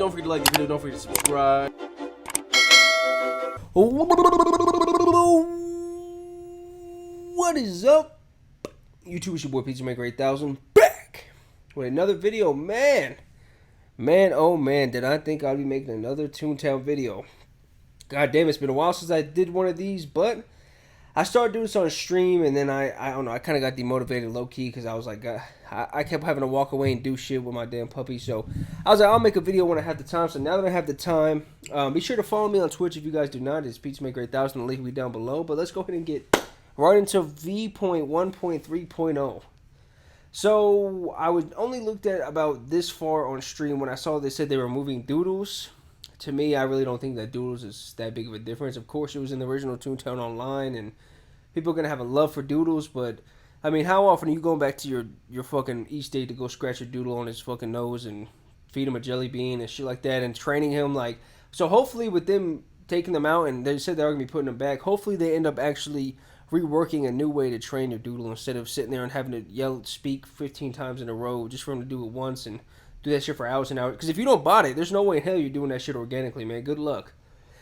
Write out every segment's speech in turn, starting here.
Don't forget to like the video. Don't forget to subscribe. What is up? YouTube, it's your boy Pizza Maker 8000 back with another video. Man, oh man, did I think I'd be making another Toontown video. God damn, it's been a while since I did one of these, but I started doing this on stream, and then I don't know, I kind of got demotivated low-key because I was like, I kept having to walk away and do shit with my damn puppy, so I was like, I'll make a video when I have the time. So now that I have the time, be sure to follow me on Twitch if you guys do not. It's Pizza Maker 8000, the link will be down below, but let's go ahead and get right into V.1.3.0. So I was only looked at about this far on stream when I saw they said they were removing Doodles. To me, I really don't think that Doodles is that big of a difference. Of course, it was in the original Toontown Online, and people are going to have a love for Doodles, but, I mean, how often are you going back to your fucking East Day to go scratch your Doodle on his fucking nose and feed him a jelly bean and shit like that and training him? Like, so hopefully with them taking them out, and they said they are going to be putting them back, hopefully they end up actually reworking a new way to train your Doodle instead of sitting there and having to speak 15 times in a row just for him to do it once and do that shit for hours and hours. Because if you don't bot it, there's no way in hell you're doing that shit organically, man. Good luck.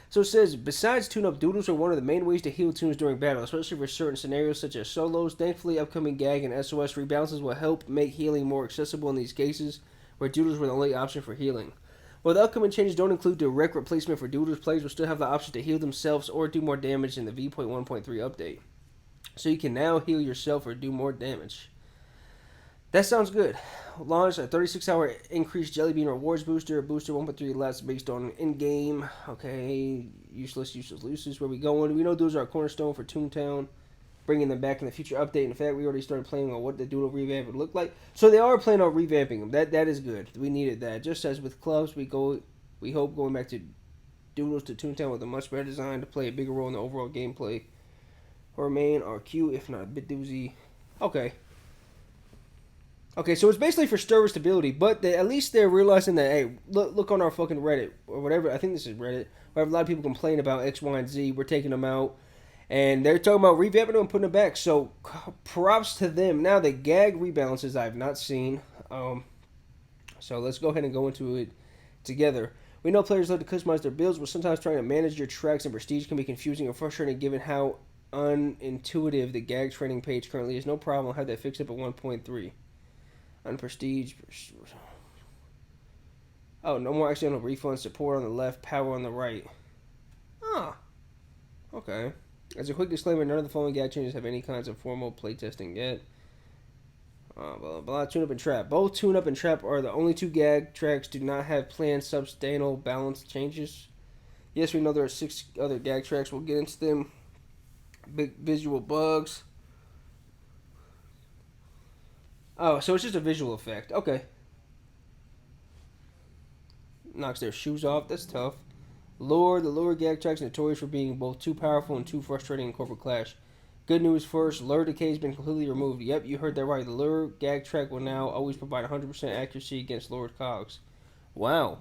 So it says, besides tune-up, Doodles are one of the main ways to heal tunes during battle, especially for certain scenarios such as solos. Thankfully, upcoming gag and SOS rebalances will help make healing more accessible in these cases where Doodles were the only option for healing. While the upcoming changes don't include direct replacement for Doodles, players will still have the option to heal themselves or do more damage in the V.1.3 update. So you can now heal yourself or do more damage. That sounds good. Launch a 36-hour increased Jelly Bean rewards booster. Booster 1.3 lasts based on in-game. Okay, useless. Where we going? We know those are a cornerstone for Toontown. Bringing them back in the future update. In fact, we already started playing on what the Doodle revamp would look like. So they are planning on revamping them. That is good. We needed that. Just as with clubs, we hope going back to Doodles to Toontown with a much better design to play a bigger role in the overall gameplay. Or remain RQ, if not a bit doozy. Okay, so it's basically for server stability, but at least they're realizing that, hey, look on our fucking Reddit, or whatever, I think this is Reddit, where a lot of people complain about X, Y, and Z, we're taking them out, and they're talking about revamping them and putting them back, so props to them. Now, the gag rebalances I have not seen, so let's go ahead and go into it together. We know players love to customize their builds, but sometimes trying to manage your tracks and prestige can be confusing or frustrating given how unintuitive the gag training page currently is. No problem, I'll have that fixed up at 1.3. On prestige. Oh, no more accidental refund. Support on the left, power on the right. Ah. Okay. As a quick disclaimer, none of the following gag changes have any kinds of formal playtesting yet. Blah, blah, blah. Tune Up and Trap. Both Tune Up and Trap are the only two gag tracks do not have planned substantial balance changes. Yes, we know there are 6 other gag tracks. We'll get into them. Big visual bugs. Oh, so it's just a visual effect. Okay. Knocks their shoes off. That's tough. Lure. The lure gag track's notorious for being both too powerful and too frustrating in Corporate Clash. Good news first. Lure decay has been completely removed. Yep, you heard that right. The lure gag track will now always provide 100% accuracy against lured cogs. Wow.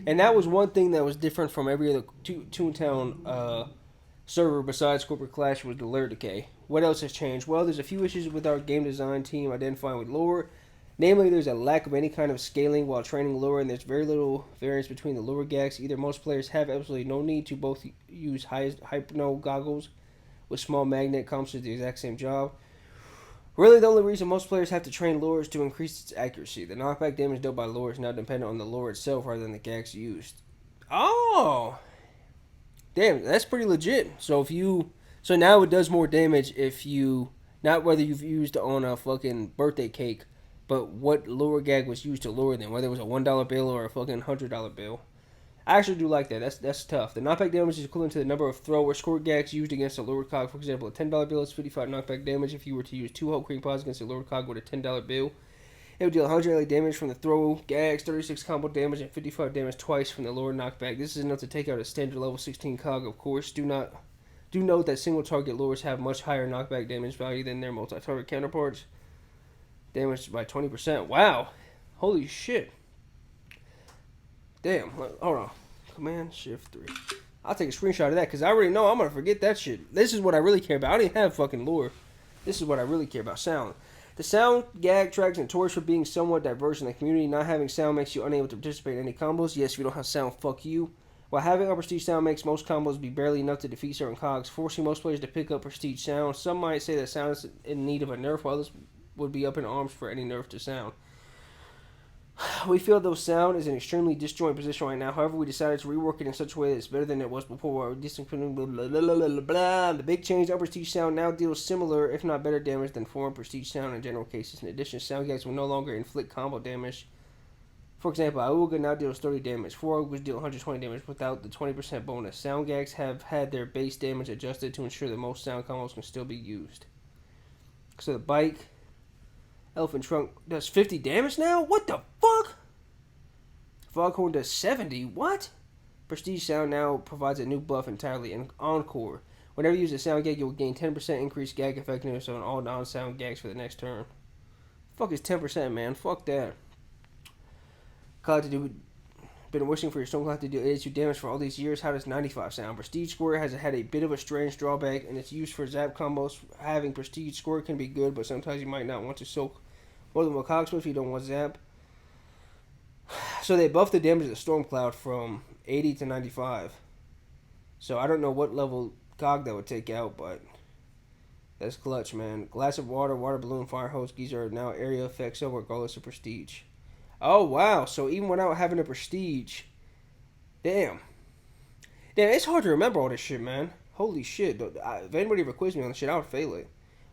And that was one thing that was different from every other Toontown server besides Corporate Clash was the lure decay. What else has changed? Well, there's a few issues with our game design team identifying with lure. Namely, there's a lack of any kind of scaling while training lure, and there's very little variance between the lure gags. Either most players have absolutely no need to both use hypno goggles with small magnet accomplish the exact same job. Really, the only reason most players have to train lure is to increase its accuracy. The knockback damage dealt by lure is now dependent on the lure itself rather than the gags used. Oh! Damn, that's pretty legit. So now it does more damage if you, not whether you've used on a fucking birthday cake, but what lure gag was used to lure them, whether it was a $1 bill or a fucking $100 bill. I actually do like that. That's tough. The knockback damage is equivalent to the number of throw or squirt gags used against a lured cog. For example, a $10 bill is 55 knockback damage. If you were to use 2 whole cream pods against a lured cog with a $10 bill, it would deal 100 damage from the throw, gags, 36 combo damage, and 55 damage twice from the lower knockback. This is enough to take out a standard level 16 cog, of course. Do note that single target lures have much higher knockback damage value than their multi-target counterparts. Damaged by 20%. Wow. Holy shit. Damn. Hold on. Command Shift 3. I'll take a screenshot of that because I already know I'm going to forget that shit. This is what I really care about. I don't even have fucking lure. This is what I really care about. Sound. The sound gag tracks notorious for being somewhat diverse in the community. Not having sound makes you unable to participate in any combos. Yes, if you don't have sound, fuck you. While having a prestige sound makes most combos be barely enough to defeat certain cogs, forcing most players to pick up prestige sound. Some might say that sound is in need of a nerf, while others would be up in arms for any nerf to sound. We feel though sound is in an extremely disjointed position right now. However, we decided to rework it in such a way that it's better than it was before. The big change, upper prestige sound now deals similar, if not better damage than foreign prestige sound in general cases. In addition, sound gags will no longer inflict combo damage. For example, Auga now deals 30 damage. 4 Augas deal 120 damage without the 20% bonus. Sound gags have had their base damage adjusted to ensure that most sound combos can still be used. So the bike, Elephant Trunk does 50 damage now? What the fuck? Foghorn does 70? What? Prestige Sound now provides a new buff entirely. And Encore. Whenever you use a sound gag, you will gain 10% increased gag effectiveness on all non-sound gags for the next turn. Fuck is 10%, man. Fuck that. Cloud to do. Been wishing for your Stone Cloud to do 82 damage for all these years. How does 95 sound? Prestige Square has had a bit of a strange drawback, and it's used for zap combos. Having Prestige Square can be good, but sometimes you might not want to soak more than what Cogsmith if you don't want zap. So they buffed the damage of the Storm Cloud from 80 to 95. So I don't know what level Cog that would take out, but that's clutch, man. Glass of water, water balloon, fire hose, geyser are now area effects over regardless of prestige. Oh, wow. So even without having a prestige. Damn, it's hard to remember all this shit, man. Holy shit. If anybody ever quizzed me on this shit, I would fail it.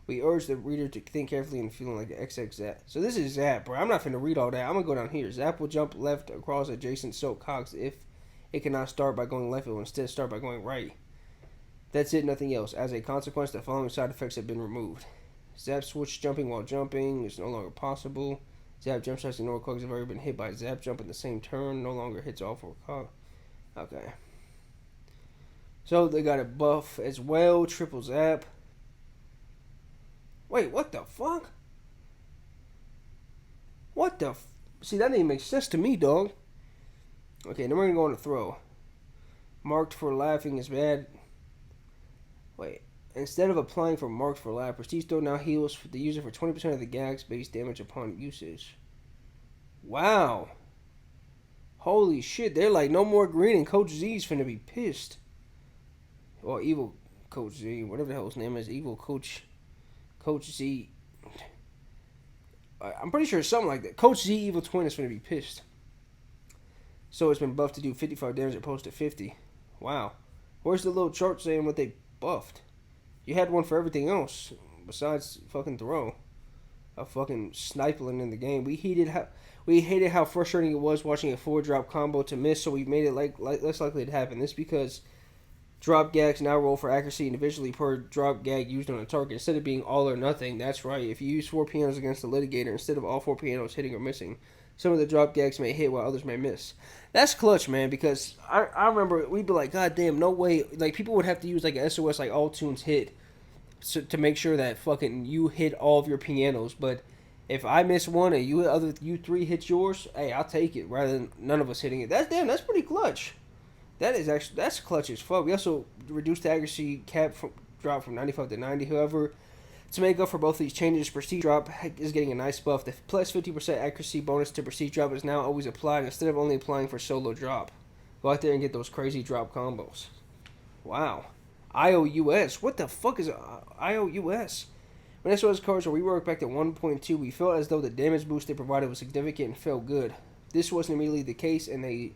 We urge the reader to think carefully and feeling like an XX Zap. So this is Zap, bro. I'm not finna read all that. I'm gonna go down here. Zap will jump left across adjacent soak cogs if it cannot start by going left. It will instead start by going right. That's it, nothing else. As a consequence, the following side effects have been removed. Zap switch jumping while jumping is no longer possible. Zap jump shots ignore cogs have already been hit by Zap jump in the same turn. No longer hits all four cogs. Okay. So they got a buff as well. Triple Zap. Wait, what the fuck? What the See, that didn't make sense to me, dog. Okay, then we're gonna go on a throw. Marked for laughing is bad. Wait. Instead of applying for marked for laugh, Prestige Throw now heals the user for 20% of the gag's base damage upon usage. Wow. Holy shit, they're like, no more green, and Coach Z's finna be pissed. Or Evil Coach Z, whatever the hell his name is. Evil Coach Z. I'm pretty sure it's something like that. Coach Z Evil Twin is finna be pissed. So it's been buffed to do 55 damage opposed to 50. Wow. Where's the little chart saying what they buffed? You had one for everything else besides fucking throw. A fucking sniping in the game. We hated how frustrating it was watching a 4-drop combo to miss, so we made it like less likely to happen. This because drop gags now roll for accuracy individually per drop gag used on a target instead of being all or nothing. That's right. If you use 4 pianos against the litigator instead of all 4 pianos hitting or missing, some of the drop gags may hit while others may miss. That's clutch, man, because I remember we'd be like, God damn, no way. Like, people would have to use like an SOS, like all tunes hit, to make sure that fucking you hit all of your pianos. But if I miss one and you 3 hit yours, hey, I'll take it rather than none of us hitting it. That's pretty clutch. That's clutch as fuck. We also reduced the accuracy cap drop from 95 to 90. However, to make up for both of these changes, Prestige Drop is getting a nice buff. The plus 50% accuracy bonus to Prestige Drop is now always applied instead of only applying for solo drop. Go out there and get those crazy drop combos. Wow. IOUS. What the fuck is IOUS? When SOS cards were reworked back to 1.2, we felt as though the damage boost they provided was significant and felt good. This wasn't immediately the case, and they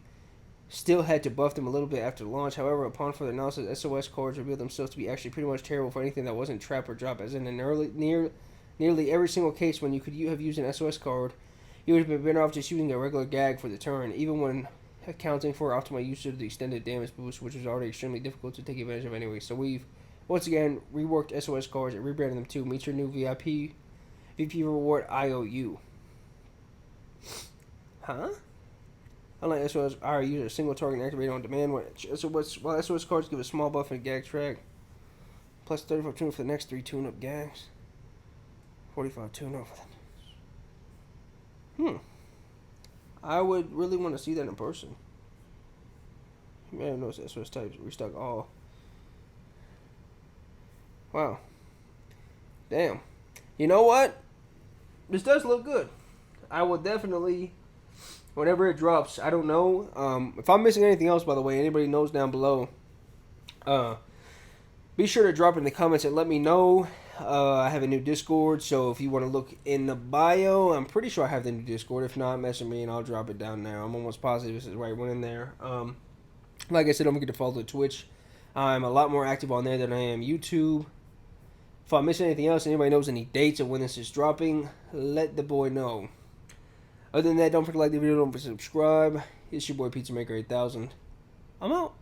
still had to buff them a little bit after launch. However, upon further analysis, SOS cards revealed themselves to be actually pretty much terrible for anything that wasn't trap or drop, as in nearly every single case when you could have used an SOS card, you would have been better off just using a regular gag for the turn, even when accounting for optimal usage of the extended damage boost, which was already extremely difficult to take advantage of anyway. So we've, once again, reworked SOS cards and rebranded them to meet your new VP reward IOU. Huh? Unlike SOS, our user a single target activated on demand. While SOS cards give a small buff and gag track, plus 35 tune for the next 3 tune-up gags, 45 tune-up for that. I would really want to see that in person. You may have noticed SOS types restock all. Wow. Damn. You know what? this does look good. I will definitely, whenever it drops, I don't know. If I'm missing anything else, by the way, anybody knows down below, be sure to drop in the comments and let me know. I have a new Discord, so if you want to look in the bio, I'm pretty sure I have the new Discord. If not, message me and I'll drop it down there. I'm almost positive this is the right one in there. Like I said, don't forget to follow Twitch. I'm a lot more active on there than I am YouTube. If I'm missing anything else, anybody knows any dates of when this is dropping, let the boy know. Other than that, don't forget to like the video, don't forget to subscribe. It's your boy Pizza Maker 8000. I'm out.